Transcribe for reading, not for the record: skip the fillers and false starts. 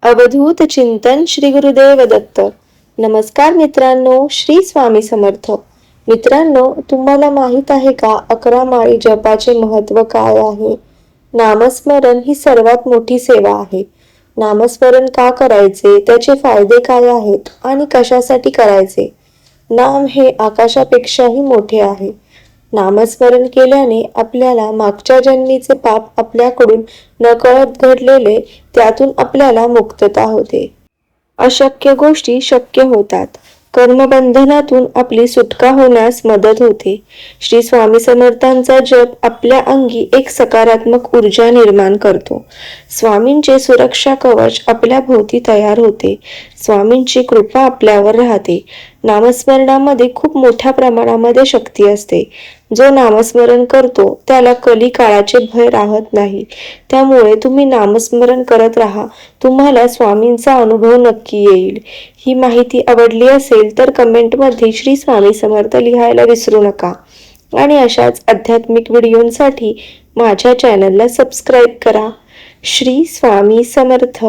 अवधूत चिंतन श्री गुरुदेव दत्त. नमस्कार मित्रांनो, श्री स्वामी समर्थ. मित्रांनो, तुम्हाला माहित आहे का 11 माळी जपाचे महत्त्व काय आहे? नामस्मरण ही सर्वात मोठी सेवा आहे. नामस्मरण का करायचे, त्याचे फायदे काय आहेत आणि कशासाठी करायचे? नाम हे आकाशापेक्षाही मोठे आहे. नामस्मरण केल्याने आपल्याला मागच्या जन्मीचे पाप आपल्याकडून नकळत घडलेले त्यातून आपल्याला मुक्तता होते. अशक्य गोष्टी शक्य होतात. कर्मबंधनातून आपली सुटका होण्यास मदत होते. श्री स्वामी समर्थांचा जप आपल्या अंगी एक सकारात्मक ऊर्जा निर्माण करतो. स्वामींचे सुरक्षा कवच आपल्या भोवती तयार होते. स्वामींची कृपा आपल्यावर राहते. नामस्मरणामध्ये खूप मोठ्या प्रमाणामध्ये शक्ती असते. जो नामस्मरण करतो त्याला कली काळाचे भय राहत नाही. त्यामुळे तुम्ही नामस्मरण करत राहा. तुम्हाला स्वामींचा अनुभव नक्की येईल. ही माहिती आवडली असेल तर कमेंटमध्ये श्री स्वामी समर्थ लिहायला विसरू नका. आणि अशाच आध्यात्मिक व्हिडिओंसाठी माझ्या चॅनलला सबस्क्राईब करा. श्री स्वामी समर्थ.